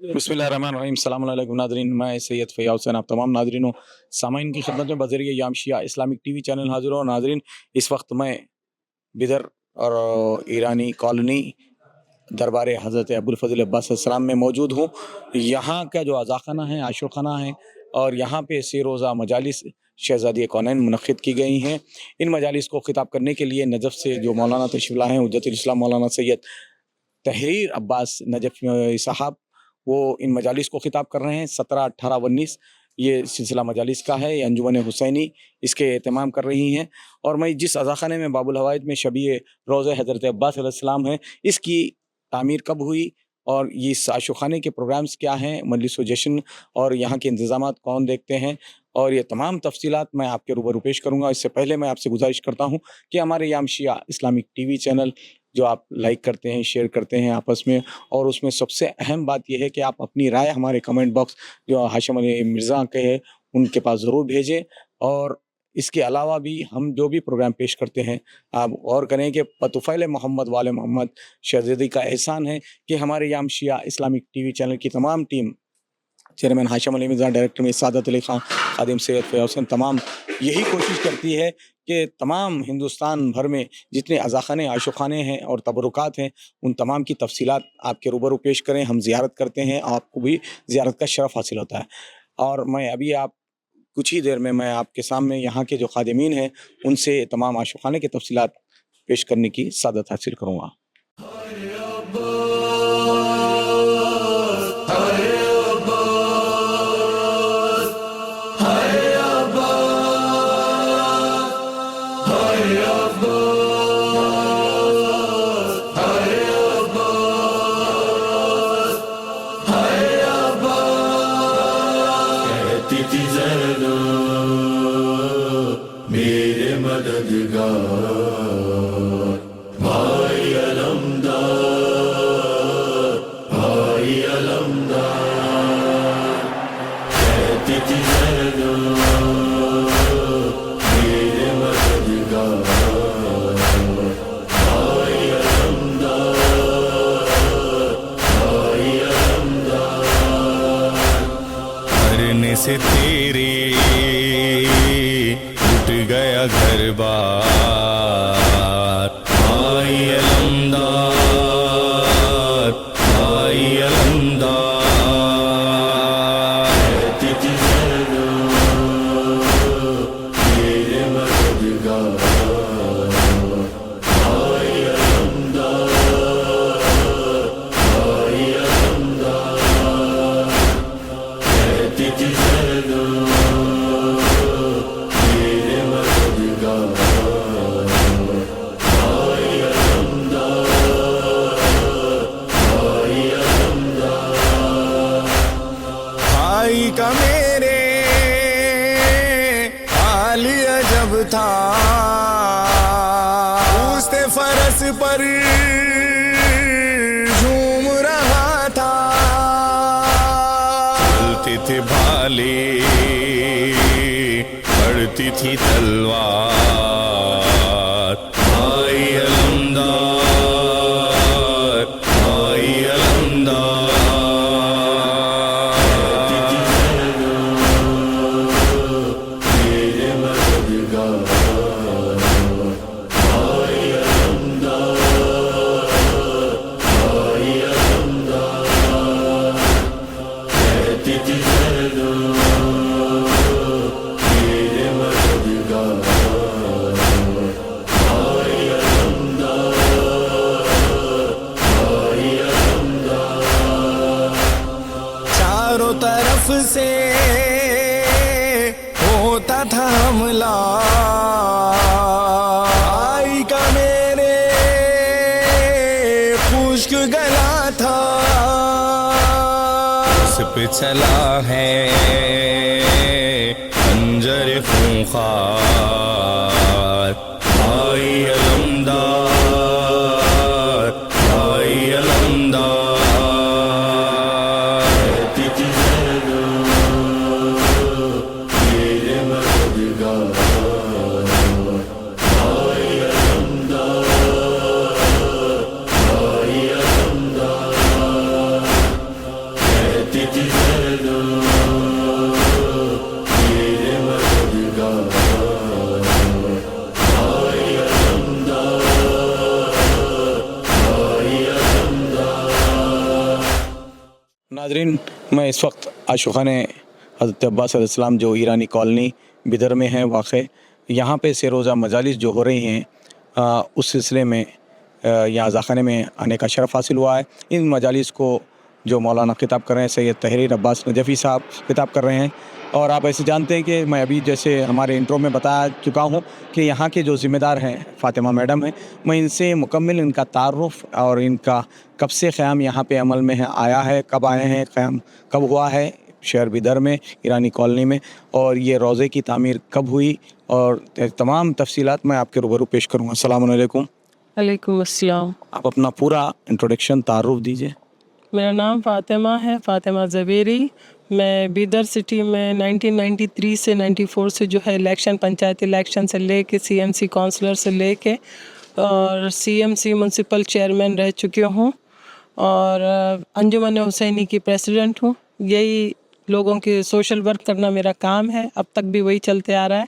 बिस्मिल्लाहिर्रहमानिर्रहीम। अस्सलाम वालेकुम नाज़रीन, मैं सैयद फ़याज़ हुसैन आप तमाम नाज़रीनों सामाईन की खिदमत में बज़रिए यामशिया इस्लामिक टीवी चैनल हाज़िर हूँ। नाज़रीन, इस वक्त मैं बिदर और ईरानी कॉलोनी दरबार हज़रत अबुल फ़ज़ल अब्बास अस्सलाम में मौजूद हूँ। यहाँ का जो अज़ाख़ाना है, आशुख़ाना है और यहाँ पे से रोज़ा मजालिस शहज़ादी कौनैन मुनक़्क़िद की गई हैं। इन मजालिस को ख़िताब करने के लिए नजफ़ से जो मौलाना तशरीफ़ लाए हैं, हुज्जतुल इस्लाम मौलाना सैयद तहरीर अब्बास नजफ़ साहब, वो इन मजालिस को ख़िताब कर रहे हैं। 17, 18, 19 ये सिलसिला मजालिस का है। ये अंजुमन हुसैनी इसके एहतमाम कर रही हैं। और मैं जिस अज़ाख़ाने में बाबुल हवाइज में शबीए रोज़े हज़रत अब्बास अलैहिस्सलाम है, इसकी तामीर कब हुई और ये इस आशुख़ाने के प्रोग्राम्स क्या हैं, मजलिस व जश्न और यहाँ के इंतज़ामात कौन देखते हैं, और ये तमाम तफ़सीलात मैं आपके रूबरू पेश करूँगा। इससे पहले मैं आपसे गुज़ारिश करता हूँ कि हमारे यामशिया इस्लामिक टीवी चैनल जो आप लाइक करते हैं, शेयर करते हैं आपस में, और उसमें सबसे अहम बात यह है कि आप अपनी राय हमारे कमेंट बॉक्स जो हाशिम अली मिर्ज़ा के हैं उनके पास ज़रूर भेजें। और इसके अलावा भी हम जो भी प्रोग्राम पेश करते हैं, आप गौर करें कि बतुफ़ैल मोहम्मद वाले मोहम्मद शहज़ादी का एहसान है कि हमारे यामशिया इस्लामिक टीवी चैनल की तमाम team, chairman Hashim Ali Mirza, director में सादत अली खान, खादिम सैयद फ़याज़ हुसैन, तमाम यही कोशिश करती है कि तमाम हिंदुस्तान भर में जितने अज़ाख़ाने, आशुख़ाने हैं और तबरुकात हैं, उन तमाम की तफ़सीलात आपके रूबरू पेश करें। हम ज़ियारत करते हैं, आपको भी ज़ियारत का शरफ़ हासिल होता है। और मैं अभी कुछ ही देर में मैं आपके सामने यहाँ के जो ख़ादिमीन हैं, उनसे तमाम आशुख़ाने की तफ़सीलात पेश करने की सादत हासिल करूँगा। मेरे मददगार भाई अलमदार, भाई अलमदार, कहती थी ज़ैनब मेरे मददगार, भाई अलमदार, भाई अलमदार। मरने से तेरे गया घर बार, भाई अलमदार, भाई अलमदार, कहती थी ज़ैनब मेरे मददगार, भाई अलमदार, भाई अलमदार, कहती थी ज़ैनब का मेरे हाल अजब था, उस्ते फरस पर झूम रहा था, चलते थे भाले पड़ती थी तलवार, भाई अलमदार, भाई अलमदार, तरफ से होता था हमला, भाई का मेरे खुश्क गला था, उस पे चला है खंजर खूंखार, भाई अलमदार, भाई अलमदार, नाजरीन, मैं इस वक्त आशुखान हज़रत अब्बास अलैहिस्सलाम जो ईरानी कॉलोनी बिदर में है वाक़, यहाँ पे से रोज़ा मजालिस जो हो रही हैं उस सिलसिले में यहाँ ज़ाख़ाने में आने का शरफ़ हासिल हुआ है। इन मजालिस को जो मौलाना ख़िताब कर रहे हैं सैयद तहरीर अब्बास नजफ़ी साहब ख़िताब कर रहे हैं। और आप ऐसे जानते हैं कि मैं अभी जैसे हमारे इंट्रो में बता चुका हूँ कि यहाँ के जो ज़िम्मेदार हैं फ़ातिमा मैडम हैं, मैं इनसे मुकम्मल इनका तारुफ़ और इनका कब से क़याम यहाँ पे अमल में है आया है, कब आए हैं, क़याम कब हुआ है शहर बिदर में ईरानी कॉलोनी में, और ये रोज़े की तामीर कब हुई और तमाम तफसीलात मैं आपके रूबरू पेश करूँगा। अस्सलामु अलैकुम। वालेकुम अस्सलाम। आप अपना पूरा इंट्रोडक्शन तारुफ़ दीजिए। मेरा नाम फ़ातिमा है, फ़ातिमा ज़बेरी। मैं बिदर सिटी में 1993 से 94 से जो है इलेक्शन, पंचायती इलेक्शन से लेके सीएमसी काउंसलर से लेके और सीएमसी म्यूनसिपल चेयरमैन रह चुकी हूँ और अंजुमन हुसैनी की प्रेसिडेंट हूँ। यही लोगों के सोशल वर्क करना मेरा काम है, अब तक भी वही चलते आ रहा है।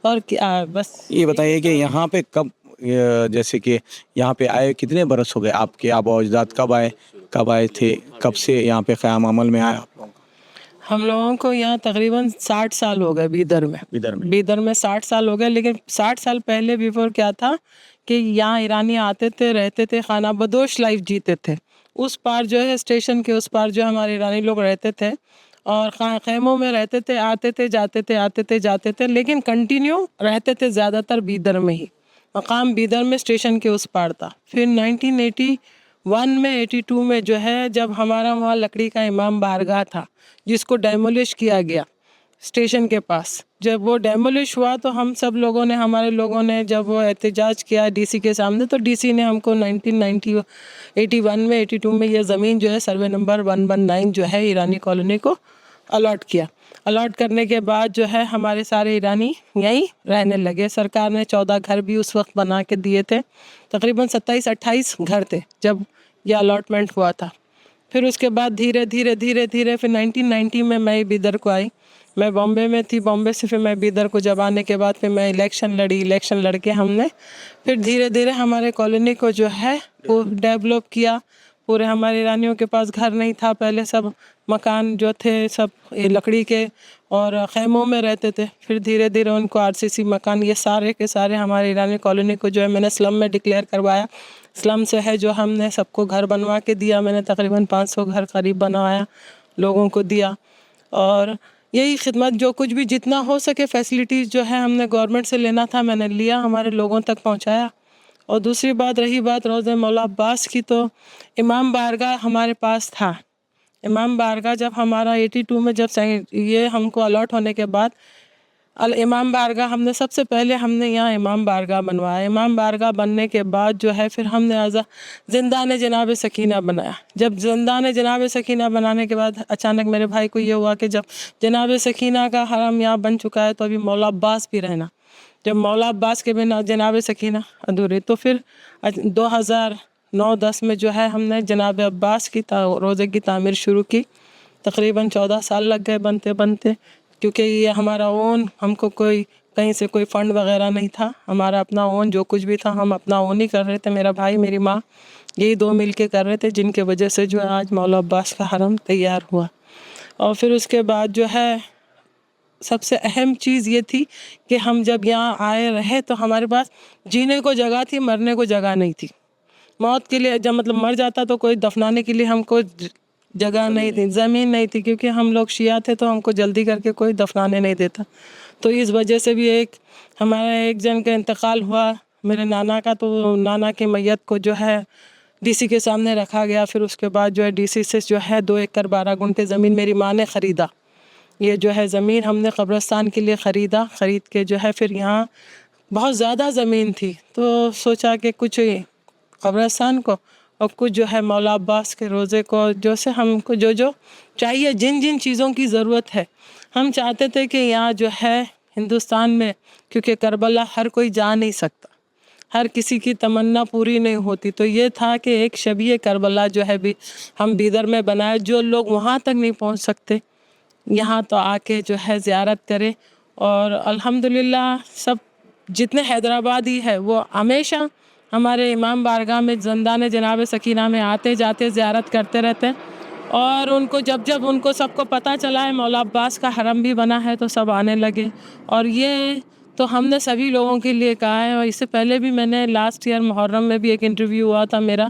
और क्या, बस ये बताइए कि यहाँ पे कब जैसे कि यहाँ पे आए कितने बरस हो गए आपके आबा अजदाद कब आए थे, कब से यहाँ पे क़याम अमल में आया आप लोगों का? हम लोगों को यहाँ तकरीबन 60 साल हो गए बिदर में 60 साल हो गए। लेकिन 60 साल पहले बिफोर क्या था कि यहाँ ईरानी आते थे, रहते थे, खाना बदोश लाइफ जीते थे। उस पार जो है स्टेशन के उस पार जो हमारे ईरानी लोग रहते थे और ख़ैमों में रहते थे, आते थे जाते थे, लेकिन कंटिन्यू रहते थे ज़्यादातर बिदर में ही। मकाम बिदर में स्टेशन के उस पार था। फिर 1981 में 82 में जो है जब हमारा वहाँ लकड़ी का इमाम बारगाह था जिसको डेमोलिश किया गया स्टेशन के पास, जब वो डेमोलिश हुआ तो हम सब लोगों ने, हमारे लोगों ने जब वो एहतजाज किया डीसी के सामने, तो डीसी ने हमको 1981 में 82 में ये ज़मीन जो है सर्वे नंबर 119 जो है ईरानी कॉलोनी को अलॉट किया। अलॉट करने के बाद जो है हमारे सारे ईरानी यहीं रहने लगे। सरकार ने 14 घर भी उस वक्त बना के दिए थे, तकरीबन 27-28 घर थे जब यह अलॉटमेंट हुआ था। फिर उसके बाद धीरे धीरे फिर 1990 में मैं बिदर को आई। मैं बॉम्बे में थी, बॉम्बे से फिर मैं बिदर को जब आने के बाद फिर मैं इलेक्शन लड़ के हमने फिर धीरे धीरे हमारे कॉलोनी को जो है वो डेवलप किया। पूरे हमारे ईरानियों के पास घर नहीं था पहले, सब मकान जो थे सब लकड़ी के और ख़ैमों में रहते थे। फिर धीरे धीरे उनको आरसीसी मकान, ये सारे के सारे हमारे ईरानी कॉलोनी को जो है मैंने स्लम में डिक्लेयर करवाया। स्लम से है जो हमने सबको घर बनवा के दिया। मैंने तकरीबन 500 घर करीब बनवाया, लोगों को दिया। और यही खिदमत जो कुछ भी जितना हो सके फैसिलिटीज़ जो है हमने गवर्नमेंट से लेना था मैंने लिया, हमारे लोगों तक पहुंचाया। और दूसरी बात रही बात रोज़े मौला अब्बास की, तो इमाम बारगाह हमारे पास था। इमाम बारगाह जब हमारा 82 में जब ये हमको अलॉट होने के बाद इमाम बारगाह हमने सबसे पहले हमने यहाँ इमाम बारगाह बनवाया। इमाम बारगाह बनने के बाद जो है फिर हमने ज़िंदान जनाब सकीना बनाया। जब ज़िंदान जनाब सकीना बनाने के बाद अचानक मेरे भाई को ये हुआ कि जब जनाब सकीना का हरम यहाँ बन चुका है तो अभी मौला अब्बास भी रहना, जब मौला अब्बास के बिना जनाब सकीना अधूरे। तो फिर 2009-10 में जो है हमने जनाब अब्बास की रोज़े की तामीर शुरू की। तकरीबन 14 साल लग गए बनते, क्योंकि ये हमारा ओन, हमको कोई कहीं से कोई फ़ंड वगैरह नहीं था। हमारा अपना ओन जो कुछ भी था हम अपना ओन ही कर रहे थे। मेरा भाई मेरी माँ यही दो मिल के कर रहे थे, जिनके वजह से जो है आज मौला अब्बास का हरम तैयार हुआ। और फिर उसके बाद जो है सबसे अहम चीज़ ये थी कि हम जब यहाँ आए रहे तो हमारे पास जीने को जगह थी, मरने को जगह नहीं थी। मौत के लिए जब मतलब मर जाता तो कोई दफनाने के लिए हमको जगह नहीं थी, ज़मीन नहीं थी, क्योंकि हम लोग शिया थे तो हमको जल्दी करके कोई दफनाने नहीं देता। तो इस वजह से भी हमारा एक जन का इंतकाल हुआ मेरे नाना का, तो नाना की मैयत को जो है डीसी के सामने रखा गया। फिर उसके बाद जो है डीसी से जो है 2 एकड़ 12 गुंठे ज़मीन मेरी माँ ने ख़रीदा। ये जो है ज़मीन हमने कब्रिस्तान के लिए ख़रीद के जो है फिर यहाँ बहुत ज़्यादा ज़मीन थी, तो सोचा कि कुछ कब्रिस्तान को और कुछ जो है मौला अब्बास के रोज़े को, जो से हमको जो चाहिए, जिन चीज़ों की ज़रूरत है, हम चाहते थे कि यहाँ जो है हिंदुस्तान में, क्योंकि करबला हर कोई जा नहीं सकता, ہر کسی کی تمنا پوری نہیں ہوتی. تو یہ تھا کہ ایک شبیہ کربلا جو ہے ہم بیدر میں بنائے. جو لوگ وہاں تک نہیں پہنچ سکتے یہاں تو آ کے جو ہے زیارت کرے. اور الحمدللہ سب جتنے حیدرآبادی ہے وہ ہمیشہ ہمارے امام بارگاہ میں زندان جناب سکینہ میں آتے جاتے زیارت کرتے رہتے ہیں. اور ان کو جب ان کو سب کو پتہ چلا ہے مولا عباس کا حرم بھی بنا ہے تو سب آنے لگے. اور یہ تو ہم نے سبھی لوگوں کے لیے کہا ہے. اور اس سے پہلے بھی میں نے لاسٹ ایئر محرم میں بھی ایک انٹرویو ہوا تھا میرا,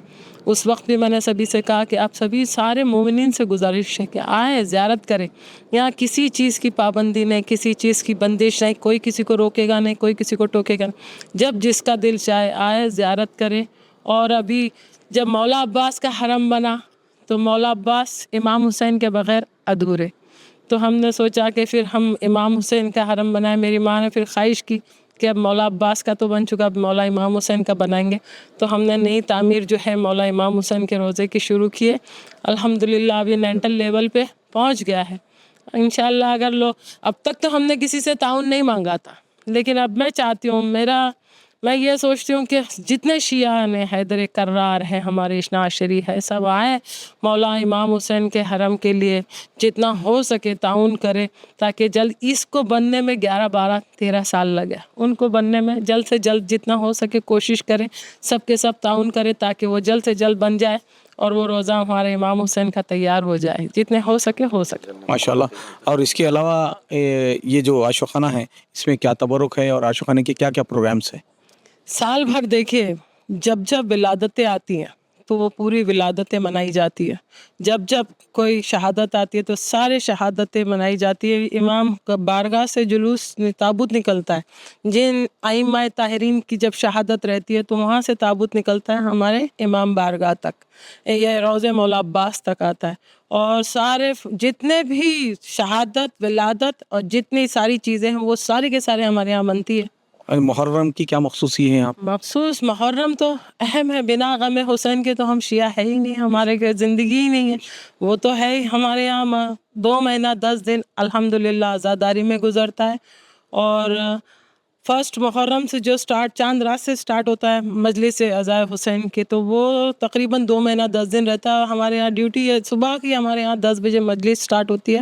اس وقت بھی میں نے سبھی سے کہا کہ آپ سبھی سارے مومنین سے گزارش ہے کہ آئیں زیارت کریں. یہاں کسی چیز کی پابندی نہیں, کسی چیز کی بندش نہیں, کوئی کسی کو روکے گا نہیں, کوئی کسی کو ٹوکے گا نہیں. جب جس کا دل چاہے آئے زیارت کرے. اور ابھی جب مولا عباس کا حرم بنا تو مولا عباس امام حسین کے بغیر ادھورے, تو ہم نے سوچا کہ پھر ہم امام حسین کا حرم بنائیں. میری ماں نے پھر خواہش کی کہ اب مولا عباس کا تو بن چکا, اب مولا امام حسین کا بنائیں گے. تو ہم نے نئی تعمیر جو ہے مولا امام حسین کے روضے کی شروع کیے. الحمدللہ ابھی لینٹل لیول پہ پہنچ گیا ہے. انشاءاللہ اگر اب تک تو ہم نے کسی سے تعاون نہیں مانگا تھا, لیکن اب میں چاہتی ہوں, میں یہ سوچتی ہوں کہ جتنے شیعہ نے حیدر کرار ہے, ہمارے اثنا عشری ہے, سب آئیں مولا امام حسین کے حرم کے لیے جتنا ہو سکے تعاون کرے, تاکہ جلد اس کو بننے میں 11 12 13 سال لگے, ان کو بننے میں جلد سے جلد جتنا ہو سکے کوشش کریں, سب کے سب تعاون کرے تاکہ وہ جلد سے جلد بن جائے اور وہ روزہ ہمارے امام حسین کا تیار ہو جائے, جتنے ہو سکے. ماشاءاللہ. اور اس کے علاوہ یہ جو عاشقانہ ہے اس میں کیا تبرک ہے اور عاشقانے کے کیا کیا پروگرامس ہیں؟ سال بھر دیکھیے جب ولادتیں آتی ہیں تو وہ پوری ولادتیں منائی جاتی ہے. جب کوئی شہادت آتی ہے تو سارے شہادتیں منائی جاتی ہے. امام کا بارگاہ سے جلوس تابوت نکلتا ہے. جن ائمہ طاہرین کی جب شہادت رہتی ہے تو وہاں سے تابوت نکلتا ہے ہمارے امام بارگاہ تک, یہ روضے مولا عباس تک آتا ہے. اور سارے جتنے بھی شہادت ولادت اور جتنی ساری چیزیں ہیں وہ سارے کے سارے ہمارے یہاں بنتی ہے. محرم کی کیا مخصوصی ہے آپ؟ مخصوص محرم تو اہم ہے, بنا غم حسین کے تو ہم شیعہ ہے ہی نہیں, ہمارے زندگی ہی نہیں ہے. وہ تو ہے ہی ہمارے یہاں 2 مہینہ 10 دن الحمدللہ عزاداری میں گزرتا ہے. اور فرسٹ محرم سے جو چاند رات سے سٹارٹ ہوتا ہے مجلس عزائے حسین کے, تو وہ تقریباً 2 مہینہ 10 دن رہتا ہے. ہمارے یہاں ڈیوٹی ہے صبح کی, ہمارے یہاں 10 بجے مجلس سٹارٹ ہوتی ہے,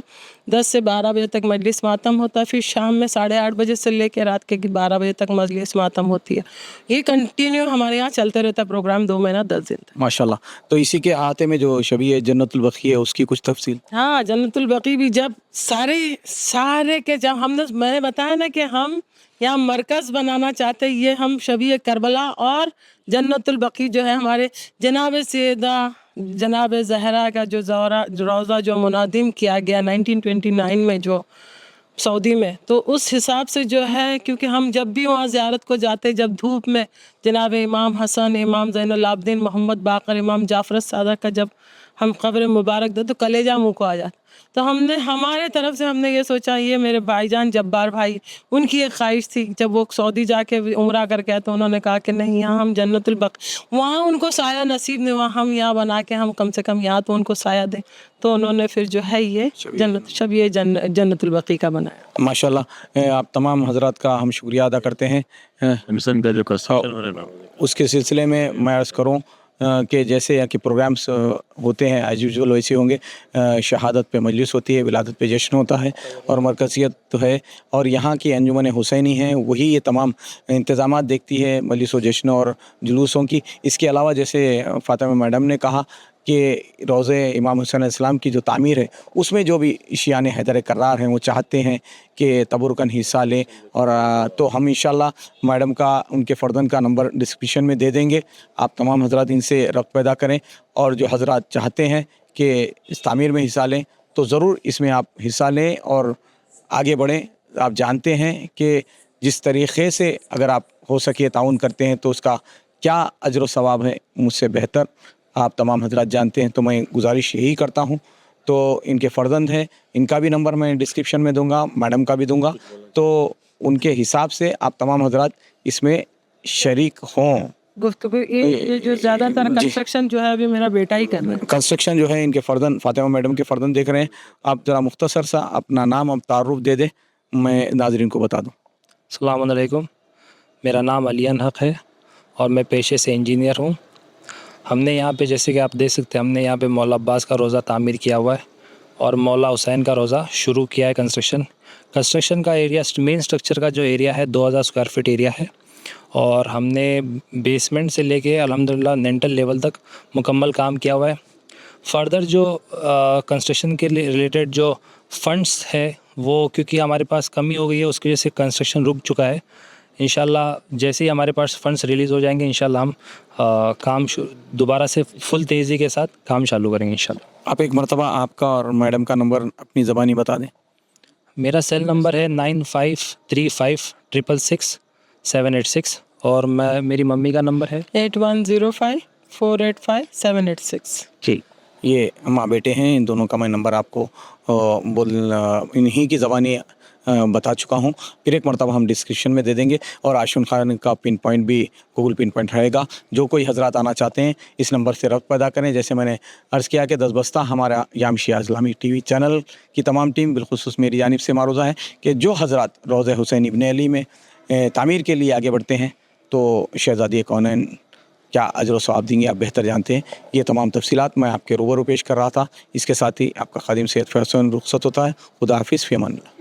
10 سے 12 بجے تک مجلس ماتم ہوتا ہے. پھر شام میں 8:30 بجے سے لے کے رات کے 12 بجے تک مجلس ماتم ہوتی ہے. یہ کنٹینیو ہمارے یہاں چلتے رہتا ہے پروگرام 2 مہینہ 10 دن. ماشاءاللہ. تو اسی کے آتے میں جو شبیہ جنت البقیع ہے اس کی کچھ تفصیل؟ ہاں, جنت البقیع بھی جب سارے کے جب میں نے بتایا نا کہ ہم یہاں مرکز بنانا چاہتے, یہ ہم شبیہ کربلا اور جنت البقیع جو ہے ہمارے جناب سیدہ جناب زہرا کا جو روضہ جو منادم کیا گیا 1929 میں جو سعودی میں, تو اس حساب سے جو ہے کیونکہ ہم جب بھی وہاں زیارت کو جاتے, جب دھوپ میں جناب امام حسن, امام زین العابدین, محمد باقر, امام جعفر الصادق کا جب ہم قبر مبارک دے تو کلیجہ منہ کو آ جاتا. تو ہمارے طرف سے ہم نے یہ سوچا, یہ میرے بھائی جان جبار بھائی, ان کی ایک خواہش تھی جب وہ سعودی جا کے عمرہ کر کے, تو انہوں نے کہا کہ نہیں یہاں ہم جنت البقیع, وہاں ان کو سایہ نصیب نہیں ہوا, ہم یہاں بنا کے ہم کم سے کم یہاں تو ان کو سایہ دیں. تو انہوں نے پھر جو ہے یہ شبیہ جنت البقیع کا بنایا. ماشاءاللہ. آپ تمام حضرات کا ہم شکریہ ادا کرتے ہیں. اس کے سلسلے میں عرض کروں کہ جیسے کہ پروگرامز ہوتے ہیں ایز یوزول ویسے ہوں گے. شہادت پہ مجلس ہوتی ہے, ولادت پہ جشن ہوتا ہے, اور مرکزیت تو ہے, اور یہاں کی انجمن حسینی ہے وہی یہ تمام انتظامات دیکھتی ہے مجلس و جشن اور جلوسوں کی. اس کے علاوہ جیسے فاطمہ میڈم نے کہا کہ روضے امام حسین علیہ السلام کی جو تعمیر ہے اس میں جو بھی شیعان حیدر کرار ہیں وہ چاہتے ہیں کہ تبرکاً حصہ لیں, اور تو ہم انشاءاللہ میڈم کا ان کے فردن کا نمبر ڈسکرپشن میں دے دیں گے. آپ تمام حضرات ان سے ربط پیدا کریں, اور جو حضرات چاہتے ہیں کہ اس تعمیر میں حصہ لیں تو ضرور اس میں آپ حصہ لیں اور آگے بڑھیں. آپ جانتے ہیں کہ جس طریقے سے اگر آپ ہو سکے تعاون کرتے ہیں تو اس کا کیا اجر و ثواب ہے, مجھ سے بہتر آپ تمام حضرات جانتے ہیں. تو میں گزارش یہی کرتا ہوں, تو ان کے فرزند ہیں, ان کا بھی نمبر میں ڈسکرپشن میں دوں گا, میڈم کا بھی دوں گا, تو ان کے حساب سے آپ تمام حضرات اس میں شریک ہوں. گفتگو یہ جو زیادہ تر کنسٹرکشن جو ہے ابھی میرا بیٹا ہی کر رہا ہے. کنسٹرکشن جو ہے ان کے فرزند فاطمہ میڈم کے فرزند دیکھ رہے ہیں. آپ ذرا مختصر سا اپنا نام اور تعارف دے دیں, میں ناظرین کو بتا دوں. السلام علیکم, میرا نام علی حق ہے اور میں پیشے سے انجینئر ہوں. ہم نے یہاں پہ جیسے کہ آپ دیکھ سکتے ہیں ہم نے یہاں پہ مولا عباس کا روضہ تعمیر کیا ہوا ہے اور مولا حسین کا روضہ شروع کیا ہے کنسٹرکشن کا ایریا مین اسٹرکچر کا جو ایریا ہے 2000 اسکوائر فٹ ایریا ہے اور ہم نے بیسمنٹ سے لے کے الحمدللہ لینٹل لیول تک مکمل کام کیا ہوا ہے. فردر جو کنسٹرکشن کے ریلیٹڈ جو فنڈس ہے وہ کیونکہ ہمارے پاس کمی ہو گئی ہے اس کی وجہ سے کنسٹرکشن رک چکا ہے. انشاءاللہ جیسے ہی ہمارے پاس فنڈس ریلیز ہو جائیں گے انشاءاللہ ہم کام دوبارہ سے فل تیزی کے ساتھ کام چالو کریں گے انشاءاللہ. آپ ایک مرتبہ آپ کا اور میڈم کا نمبر اپنی زبانی بتا دیں. میرا سیل نمبر ہے 9535666786 اور میری ممی کا نمبر ہے 8105485786. جی. یہ ماں بیٹے ہیں, ان دونوں کا میں نمبر آپ کو انہی کی زبانی بتا چکا ہوں. پھر ایک مرتبہ ہم ڈسکرپشن میں دے دیں گے اور عاشق خان کا پن پوائنٹ بھی گوگل پن پوائنٹ رہے گا. جو کوئی حضرات آنا چاہتے ہیں اس نمبر سے ربط پیدا کریں. جیسے میں نے عرض کیا کہ 10 بستہ ہمارا یام شیعہ اسلامی ٹی وی چینل کی تمام ٹیم بالخصوص میری جانب سے معروضہ ہے کہ جو حضرات روضہ حسین ابن علی میں تعمیر کے لیے آگے بڑھتے ہیں تو شہزادی کونین کیا اجر و ثواب دیں گے آپ بہتر جانتے ہیں. یہ تمام تفصیلات میں آپ کے روبرو پیش کر رہا تھا. اس کے ساتھ ہی آپ کا خادم سید فیض حسین رخصت ہوتا ہے. خدا حافظ, فی امان اللہ.